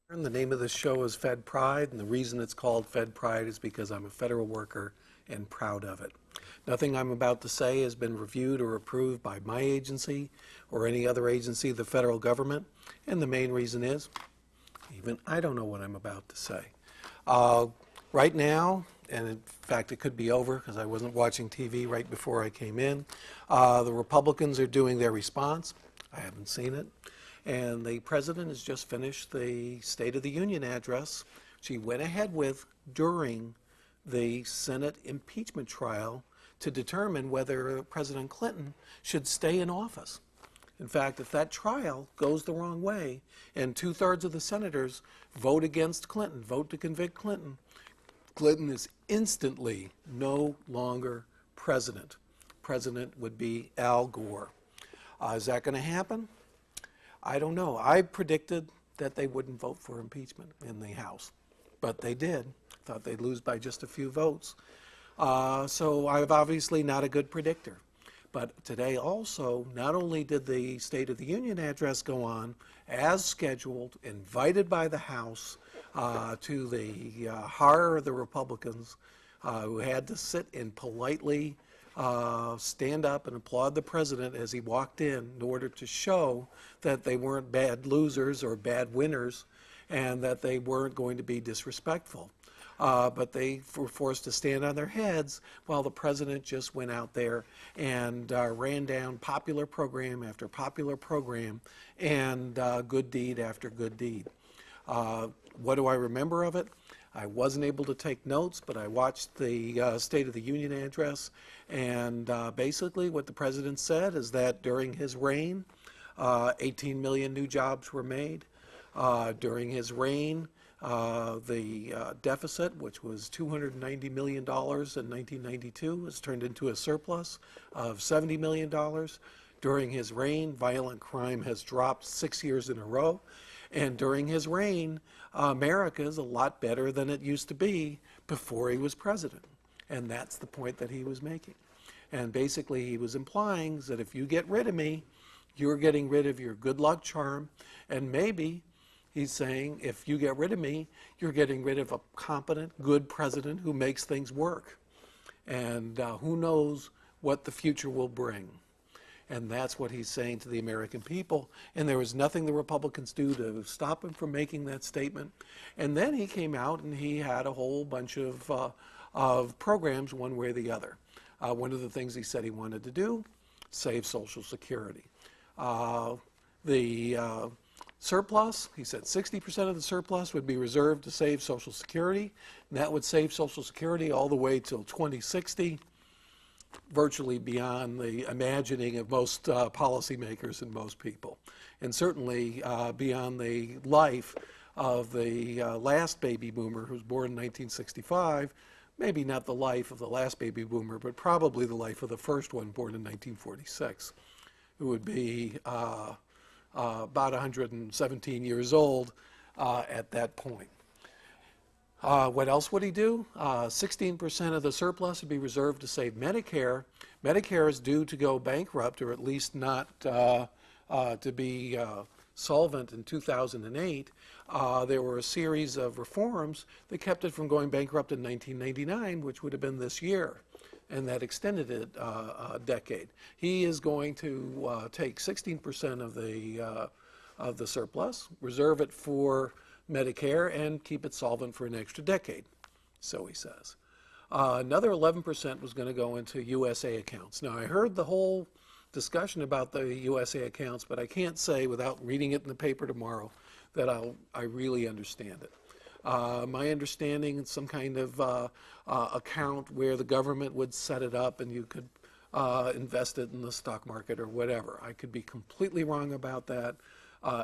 The name of the show is Fed Pride, and the reason it's called Fed Pride is because I'm a federal worker and proud of it. Nothing I'm about to say has been reviewed or approved by my agency or any other agency of the federal government, and the main reason is even I don't know what I'm about to say. Right now, and in fact it could be over because I wasn't watching TV right before I came in, the Republicans are doing their response. I haven't seen it. And the president has just finished the State of the Union address she went ahead with during the Senate impeachment trial to determine whether President Clinton should stay in office. In fact, if that trial goes the wrong way and 2/3 of the senators vote against Clinton, vote to convict Clinton, Clinton is instantly no longer president. President would be Al Gore. Is that going to happen? I don't know. I predicted that they wouldn't vote for impeachment in the House, but they did. Thought they'd lose by just a few votes. So I'm obviously not a good predictor. But today also, not only did the State of the Union address go on as scheduled, invited by the House, to the horror of the Republicans, who had to sit and politely stand up and applaud the president as he walked in order to show that they weren't bad losers or bad winners and that they weren't going to be disrespectful. But they were forced to stand on their heads while the president just went out there and ran down popular program after popular program and good deed after good deed. What do I remember of it? I wasn't able to take notes, but I watched the State of the Union address, and basically what the president said is that during his reign, 18 million new jobs were made. During his reign, the deficit, which was $290 million in 1992, has turned into a surplus of $70 million. During his reign, violent crime has dropped 6 years in a row. And during his reign, America is a lot better than it used to be before he was president. And that's the point that he was making. And basically he was implying that if you get rid of me, you're getting rid of your good luck charm. And maybe he's saying if you get rid of me, you're getting rid of a competent, good president who makes things work. And who knows what the future will bring. And that's what he's saying to the American people. And there was nothing the Republicans do to stop him from making that statement. And then he came out and he had a whole bunch of programs one way or the other. One of the things he said he wanted to do, save Social Security. The surplus, he said 60% of the surplus would be reserved to save Social Security. And that would save Social Security all the way till 2060. Virtually beyond the imagining of most policymakers and most people. And certainly beyond the life of the last baby boomer who was born in 1965, maybe not the life of the last baby boomer, but probably the life of the first one born in 1946, who would be about 117 years old at that point. What else would he do? 16% of the surplus would be reserved to save Medicare. Medicare is due to go bankrupt, or at least not to be solvent in 2008. There were a series of reforms that kept it from going bankrupt in 1999, which would have been this year, and that extended it a decade. He is going to take 16% of the surplus, reserve it for Medicare, and keep it solvent for an extra decade, so he says. Another 11% was going to go into USA accounts. Now, I heard the whole discussion about the USA accounts, but I can't say without reading it in the paper tomorrow that I really understand it. My understanding is some kind of account where the government would set it up and you could invest it in the stock market or whatever. I could be completely wrong about that.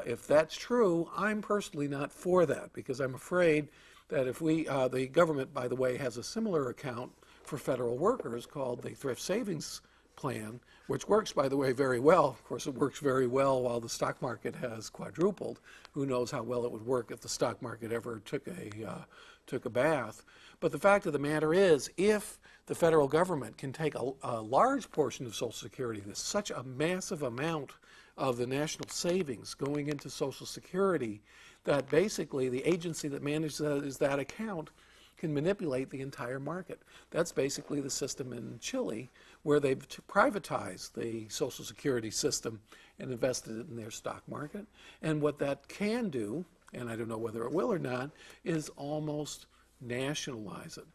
If that's true, I'm personally not for that because I'm afraid that if the government, by the way, has a similar account for federal workers called the Thrift Savings Plan, which works, by the way, very well. Of course, it works very well while the stock market has quadrupled. Who knows how well it would work if the stock market ever took a bath. But the fact of the matter is, if the federal government can take a large portion of Social Security, there's such a massive amount of the national savings going into Social Security that basically the agency that manages that account can manipulate the entire market. That's basically the system in Chile, where they've privatized the Social Security system and invested it in their stock market. And what that can do, and I don't know whether it will or not, is almost nationalize it.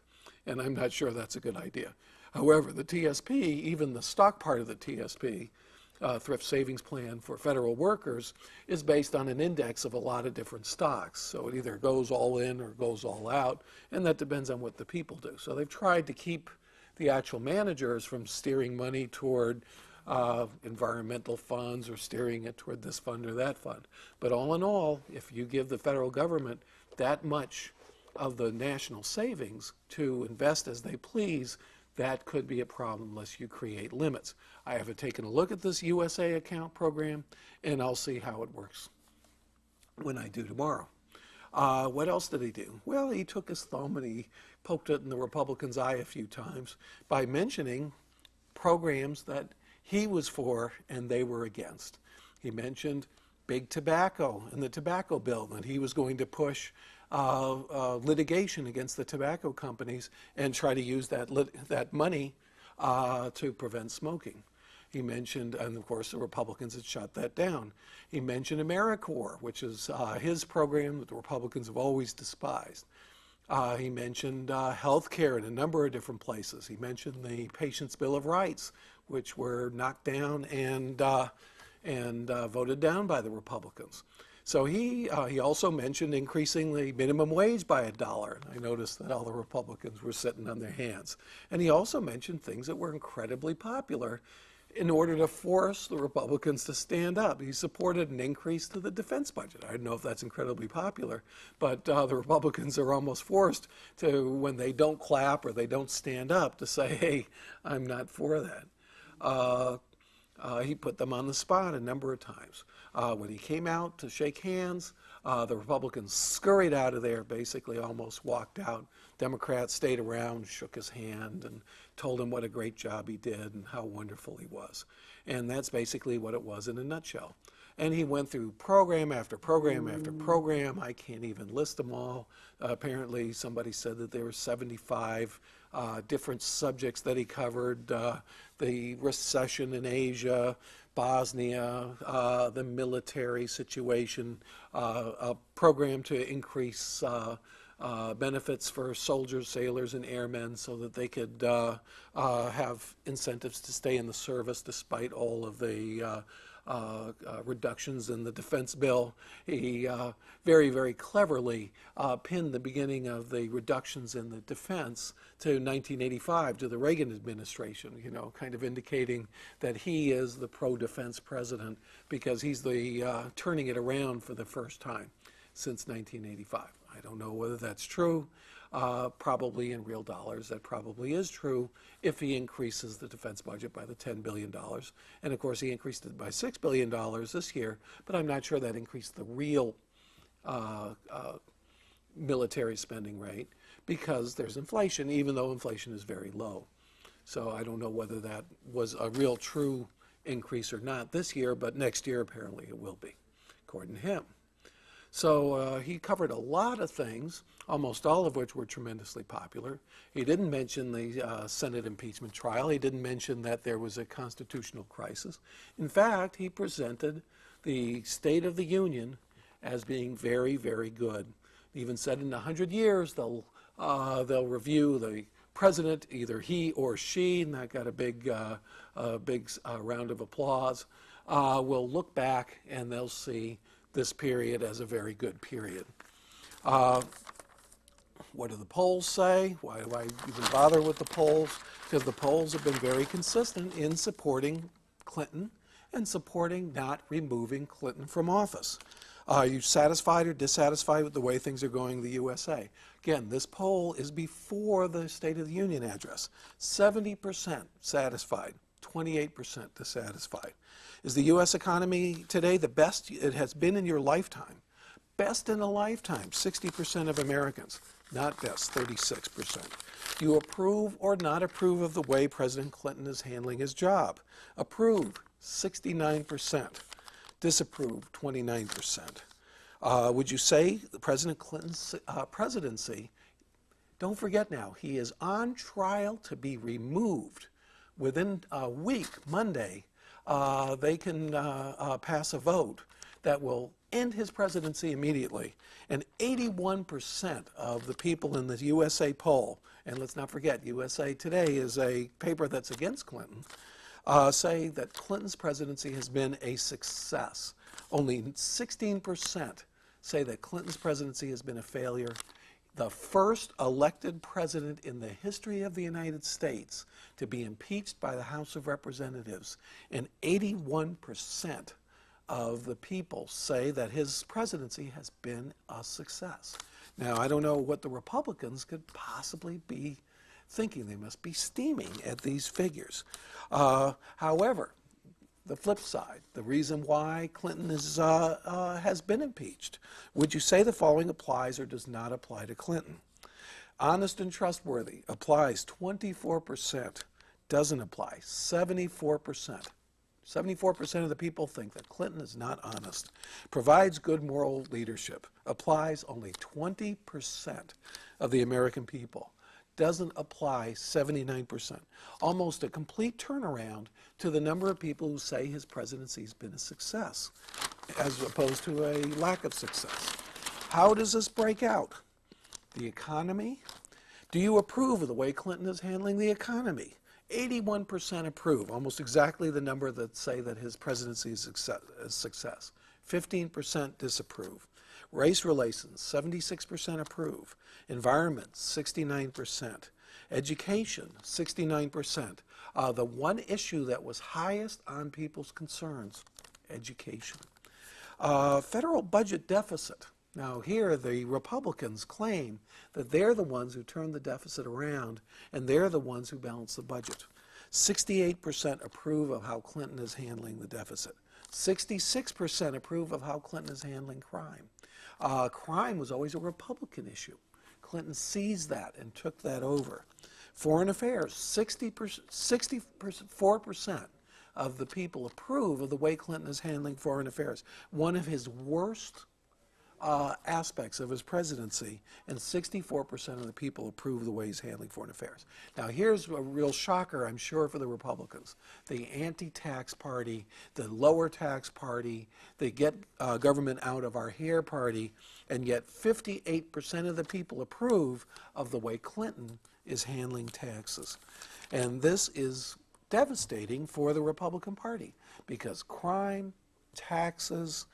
And I'm not sure that's a good idea. However, the TSP, even the stock part of the TSP, Thrift Savings Plan for federal workers, is based on an index of a lot of different stocks. So it either goes all in or goes all out, and that depends on what the people do. So they've tried to keep the actual managers from steering money toward environmental funds or steering it toward this fund or that fund. But all in all, if you give the federal government that much of the national savings to invest as they please, that could be a problem unless you create limits. I have taken a look at this USA account program, and I'll see how it works when I do tomorrow. What else did he do? Well, he took his thumb and he poked it in the Republicans' eye a few times by mentioning programs that he was for and they were against. He mentioned big tobacco and the tobacco bill, that he was going to push litigation against the tobacco companies and try to use that money to prevent smoking. He mentioned, and of course the Republicans had shut that down. He mentioned AmeriCorps, which is his program that the Republicans have always despised. He mentioned health care in a number of different places. He mentioned the Patients' Bill of Rights, which were knocked down and voted down by the Republicans. So he also mentioned increasing the minimum wage by $1. I noticed that all the Republicans were sitting on their hands. And he also mentioned things that were incredibly popular in order to force the Republicans to stand up. He supported an increase to the defense budget. I don't know if that's incredibly popular, but the Republicans are almost forced to, when they don't clap or they don't stand up, to say, hey, I'm not for that. He put them on the spot a number of times. When he came out to shake hands, the Republicans scurried out of there, basically almost walked out. Democrats stayed around, shook his hand, and told him what a great job he did and how wonderful he was. And that's basically what it was in a nutshell. And he went through program after program after program. I can't even list them all. Apparently, somebody said that there were 75 different subjects that he covered. The recession in Asia, Bosnia, the military situation, a program to increase benefits for soldiers, sailors, and airmen so that they could have incentives to stay in the service despite all of the reductions in the defense bill. He very, very cleverly pinned the beginning of the reductions in the defense to 1985, to the Reagan administration, you know, kind of indicating that he is the pro-defense president because he's the turning it around for the first time since 1985. I don't know whether that's true. Probably in real dollars, that probably is true if he increases the defense budget by the $10 billion. And of course, he increased it by $6 billion this year, but I'm not sure that increased the real military spending rate because there's inflation, even though inflation is very low. So I don't know whether that was a real true increase or not this year, but next year apparently it will be, according to him. So he covered a lot of things, almost all of which were tremendously popular. He didn't mention the Senate impeachment trial. He didn't mention that there was a constitutional crisis. In fact, he presented the State of the Union as being very, very good. He even said in 100 years they'll review the president, either he or she, and that got a big round of applause, will look back and they'll see this period as a very good period. What do the polls say? Why do I even bother with the polls? Because the polls have been very consistent in supporting Clinton and supporting not removing Clinton from office. Are you satisfied or dissatisfied with the way things are going in the USA? Again, this poll is before the State of the Union address. 70% satisfied, 28% dissatisfied. Is the U.S. economy today the best it has been in your lifetime? Best in a lifetime, 60% of Americans. Not best, 36%. Do you approve or not approve of the way President Clinton is handling his job? Approve, 69%. Disapprove, 29%. Would you say President Clinton's presidency, don't forget now, he is on trial to be removed within a week, Monday. They can pass a vote that will end his presidency immediately. And 81% of the people in the USA poll, and let's not forget, USA Today is a paper that's against Clinton, say that Clinton's presidency has been a success. Only 16% say that Clinton's presidency has been a failure. The first elected president in the history of the United States to be impeached by the House of Representatives, and 81% of the people say that his presidency has been a success. Now, I don't know what the Republicans could possibly be thinking. They must be steaming at these figures. However, the flip side, the reason why Clinton has been impeached, would you say the following applies or does not apply to Clinton? Honest and trustworthy applies 24%, doesn't apply 74%. 74% of the people think that Clinton is not honest. Provides good moral leadership, applies only 20% of the American people. Doesn't apply 79%. Almost a complete turnaround to the number of people who say his presidency has been a success, as opposed to a lack of success. How does this break out? The economy? Do you approve of the way Clinton is handling the economy? 81% approve, almost exactly the number that say that his presidency is a success. 15% disapprove. Race relations, 76% approve. Environment, 69%. Education, 69%. The one issue that was highest on people's concerns, education. Federal budget deficit. Now here the Republicans claim that they're the ones who turn the deficit around and they're the ones who balance the budget. 68% approve of how Clinton is handling the deficit. 66% approve of how Clinton is handling crime. Crime was always a Republican issue. Clinton seized that and took that over. Foreign affairs, 64% of the people approve of the way Clinton is handling foreign affairs. One of his worst aspects of his presidency, and 64% of the people approve the way he's handling foreign affairs. Now here's a real shocker, I'm sure, for the Republicans. The anti-tax party, the lower tax party, the get government out of our hair party, and yet 58% of the people approve of the way Clinton is handling taxes. And this is devastating for the Republican Party because crime, taxes,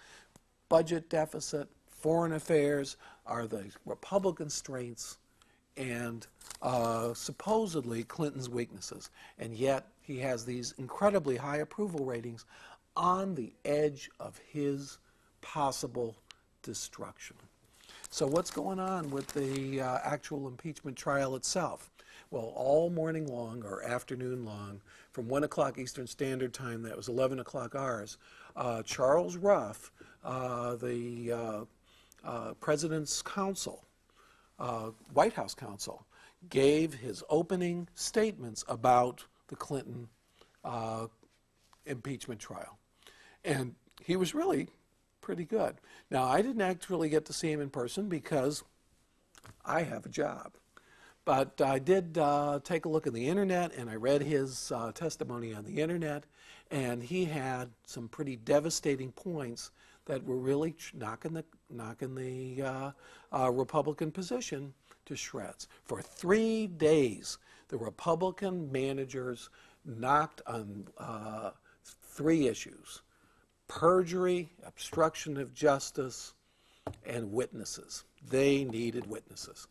budget deficit, foreign affairs are the Republican strengths and supposedly Clinton's weaknesses. And yet he has these incredibly high approval ratings on the edge of his possible destruction. So what's going on with the actual impeachment trial itself? Well, all morning long or afternoon long, from 1 o'clock Eastern Standard Time, that was 11 o'clock ours, Charles Ruff, the President's counsel, White House counsel, gave his opening statements about the Clinton impeachment trial. And he was really pretty good. Now, I didn't actually get to see him in person because I have a job. But I did take a look at the internet, and I read his testimony on the internet, and he had some pretty devastating points that were really knocking the Republican position to shreds. For 3 days, the Republican managers knocked on 3 issues: perjury, obstruction of justice, and witnesses. They needed witnesses.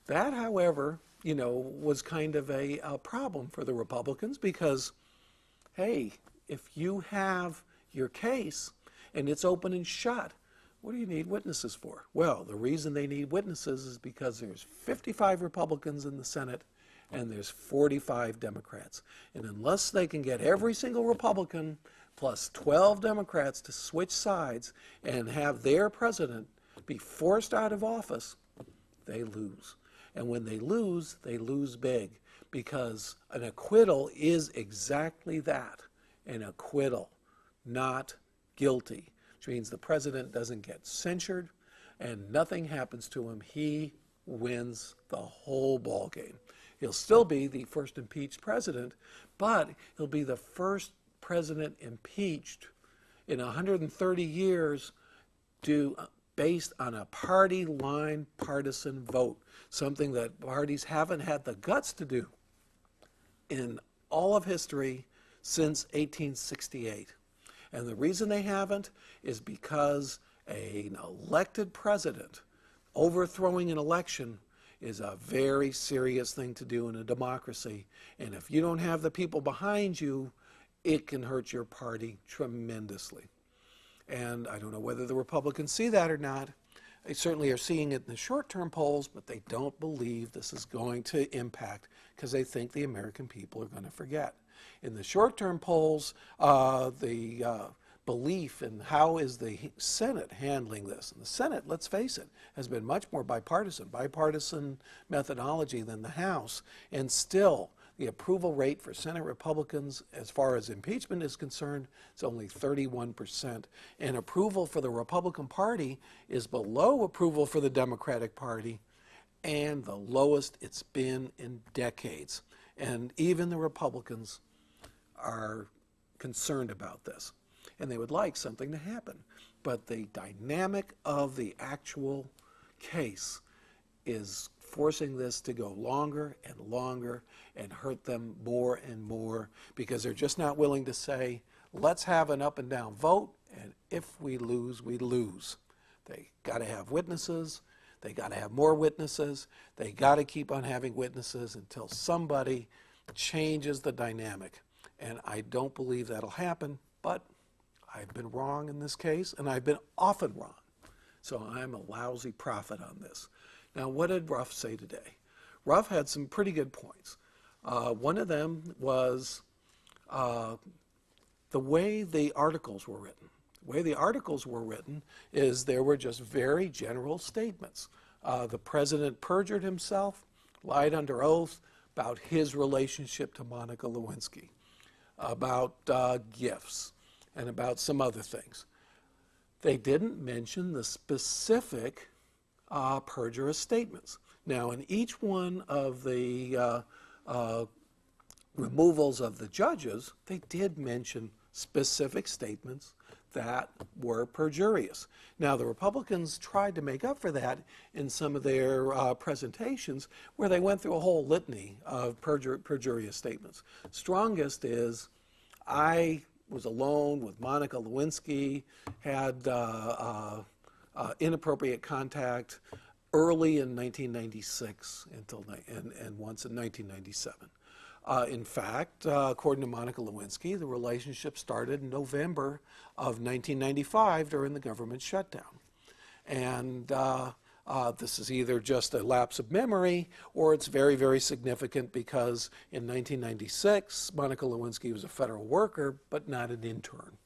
That, however, was kind of a problem for the Republicans because, hey, if you have your case and it's open and shut, what do you need witnesses for? Well, the reason they need witnesses is because there's 55 Republicans in the Senate and there's 45 Democrats. And unless they can get every single Republican plus 12 Democrats to switch sides and have their president be forced out of office, they lose. And when they lose big, because an acquittal is exactly that, an acquittal, not guilty, which means the president doesn't get censured, and nothing happens to him, he wins the whole ball game. He'll still be the first impeached president, but he'll be the first president impeached in 130 years based on a party line partisan vote, something that parties haven't had the guts to do in all of history since 1868. And the reason they haven't is because an elected president overthrowing an election is a very serious thing to do in a democracy. And if you don't have the people behind you, it can hurt your party tremendously. And I don't know whether the Republicans see that or not. They certainly are seeing it in the short-term polls, but they don't believe this is going to impact because they think the American people are going to forget. In the short-term polls, the belief in how is the Senate handling this. And the Senate, let's face it, has been much more bipartisan methodology than the House. And still, the approval rate for Senate Republicans as far as impeachment is concerned is only 31%. And approval for the Republican Party is below approval for the Democratic Party and the lowest it's been in decades. And even the Republicans are concerned about this. And they would like something to happen. But the dynamic of the actual case is forcing this to go longer and longer and hurt them more and more because they're just not willing to say, let's have an up and down vote, and if we lose, we lose. They got to have witnesses. They got to have more witnesses. They got to keep on having witnesses until somebody changes the dynamic. And I don't believe that'll happen, but I've been wrong in this case, and I've been often wrong. So I'm a lousy prophet on this. Now, what did Ruff say today? Ruff had some pretty good points. One of them was the way the articles were written. The way the articles were written is there were just very general statements. The president perjured himself, lied under oath about his relationship to Monica Lewinsky, about gifts, and about some other things. They didn't mention the specific perjurous statements. Now, in each one of the removals of the judges, they did mention specific statements that were perjurious. Now, the Republicans tried to make up for that in some of their presentations where they went through a whole litany of perjurious statements. Strongest is, I was alone with Monica Lewinsky, had inappropriate contact early in 1996 and once in 1997. In fact, according to Monica Lewinsky, the relationship started in November of 1995 during the government shutdown. And this is either just a lapse of memory or it's very, very significant because in 1996, Monica Lewinsky was a federal worker, but not an intern.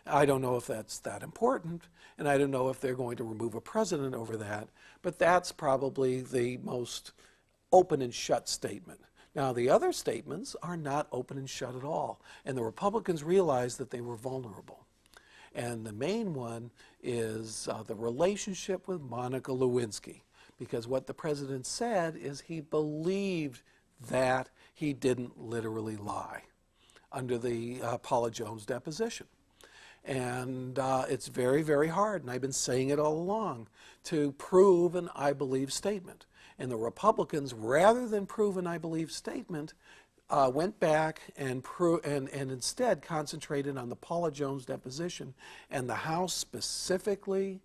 I don't know if that's that important, and I don't know if they're going to remove a president over that, but that's probably the most open and shut statement. Now, the other statements are not open and shut at all, and the Republicans realized that they were vulnerable. And the main one is the relationship with Monica Lewinsky, because what the president said is he believed that he didn't literally lie under the Paula Jones deposition. And it's very, very hard, and I've been saying it all along, to prove an I believe statement. And the Republicans, rather than prove an I believe statement, went back and instead concentrated on the Paula Jones deposition, and the House specifically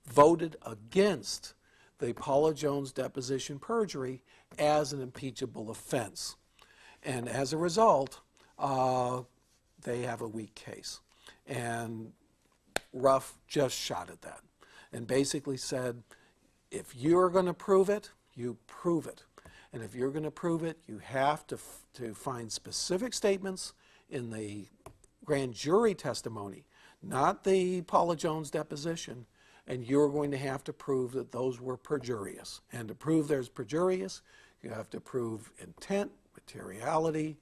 voted against the Paula Jones deposition perjury as an impeachable offense. And as a result, they have a weak case. And Ruff just shot at that and basically said, if you're going to prove it, you prove it. And if you're going to prove it, you have to find specific statements in the grand jury testimony, not the Paula Jones deposition, and you're going to have to prove that those were perjurious. And to prove there's perjurious, you have to prove intent, materiality,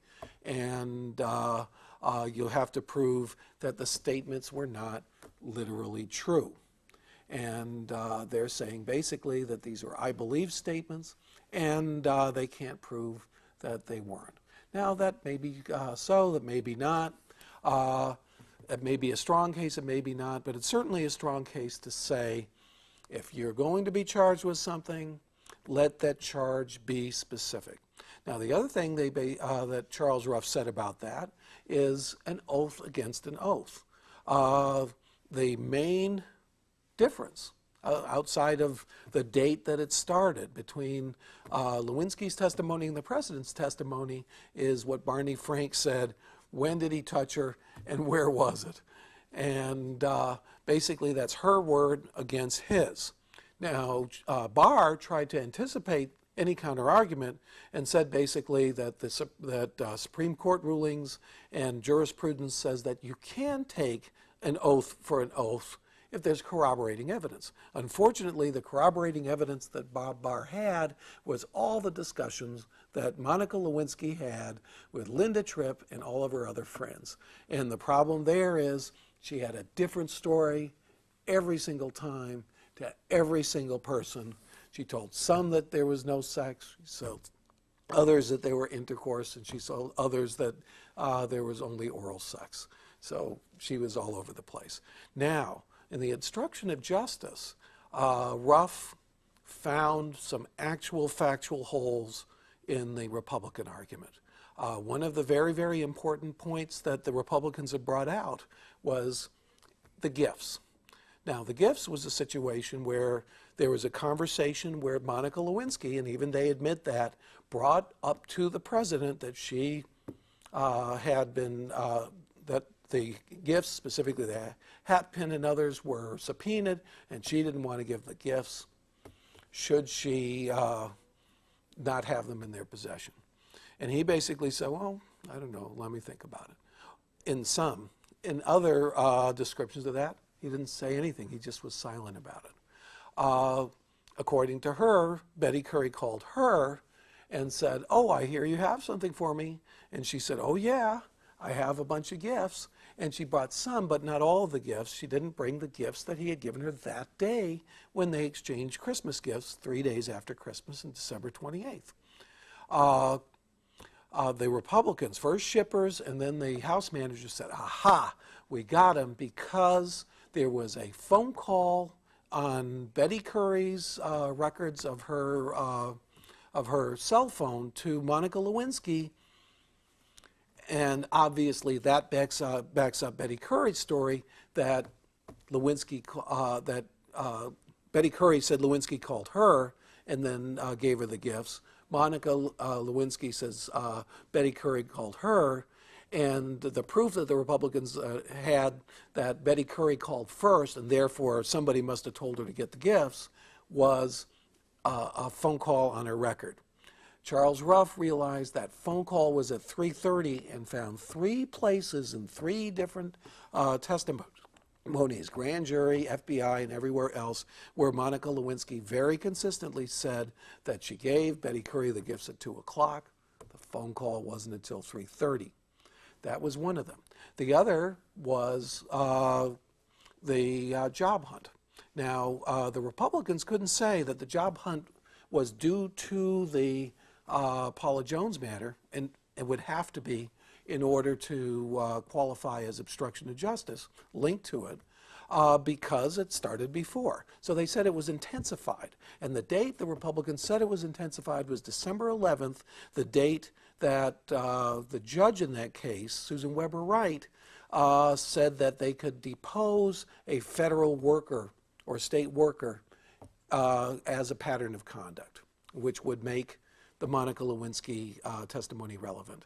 and you'll have to prove that the statements were not literally true. And they're saying basically that these are I believe statements, and they can't prove that they weren't. Now, that may be so, that may be not. It may be a strong case, it may be not, but it's certainly a strong case to say if you're going to be charged with something, let that charge be specific. Now, the other thing that Charles Ruff said about that is an oath against an oath. The main difference outside of the date that it started between Lewinsky's testimony and the president's testimony is what Barney Frank said, when did he touch her and where was it? And basically that's her word against his. Now, Barr tried to anticipate any counter-argument and said basically that Supreme Court rulings and jurisprudence says that you can take an oath for an oath if there's corroborating evidence. Unfortunately, the corroborating evidence that Bob Barr had was all the discussions that Monica Lewinsky had with Linda Tripp and all of her other friends. And the problem there is she had a different story every single time to every single person. She told some that there was no sex, she told others that there were intercourse, and she told others that there was only oral sex. So she was all over the place. Now, in the obstruction of justice, Ruff found some actual factual holes in the Republican argument. One of the very, very important points that the Republicans had brought out was the gifts. Now, the gifts was a situation where there was a conversation where Monica Lewinsky, and even they admit that, brought up to the president that she had been, that the gifts, specifically the hat pin and others, were subpoenaed, and she didn't want to give the gifts should she not have them in their possession. And he basically said, well, I don't know, let me think about it. In other descriptions of that, he didn't say anything. He just was silent about it. According to her, Betty Curry called her and said, oh, I hear you have something for me. And she said, oh, yeah, I have a bunch of gifts. And she brought some, but not all of the gifts. She didn't bring the gifts that he had given her that day when they exchanged Christmas gifts 3 days after Christmas on December 28th. The Republicans, first shippers, and then the House manager said, aha, we got him because there was a phone call on Betty Curry's records of her cell phone to Monica Lewinsky, and obviously that backs up Betty Curry's story that Betty Curry said Lewinsky called her and then gave her the gifts. Monica Lewinsky says Betty Curry called her, and the proof that the Republicans had that Betty Curry called first and therefore somebody must have told her to get the gifts was a phone call on her record. Charles Ruff realized that phone call was at 3:30 and found 3 places in 3 different testimonies, grand jury, FBI, and everywhere else, where Monica Lewinsky very consistently said that she gave Betty Curry the gifts at 2 o'clock. The phone call wasn't until 3:30. That was one of them. The other was the job hunt. Now, the Republicans couldn't say that the job hunt was due to the Paula Jones matter, and it would have to be in order to qualify as obstruction of justice linked to it because it started before. So they said it was intensified. And the date the Republicans said it was intensified was December 11th, the date that the judge in that case, Susan Weber Wright, said that they could depose a federal worker or state worker as a pattern of conduct, which would make the Monica Lewinsky testimony relevant.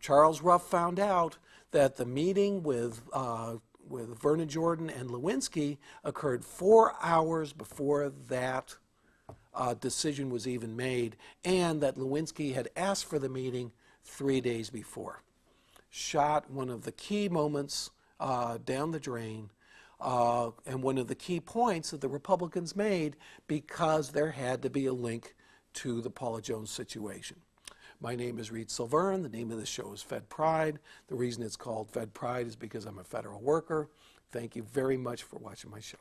Charles Ruff found out that the meeting with Vernon Jordan and Lewinsky occurred 4 hours before that decision was even made, and that Lewinsky had asked for the meeting 3 days before. Shot one of the key moments down the drain, and one of the key points that the Republicans made because there had to be a link to the Paula Jones situation. My name is Reed Silverne. The name of the show is Fed Pride. The reason it's called Fed Pride is because I'm a federal worker. Thank you very much for watching my show.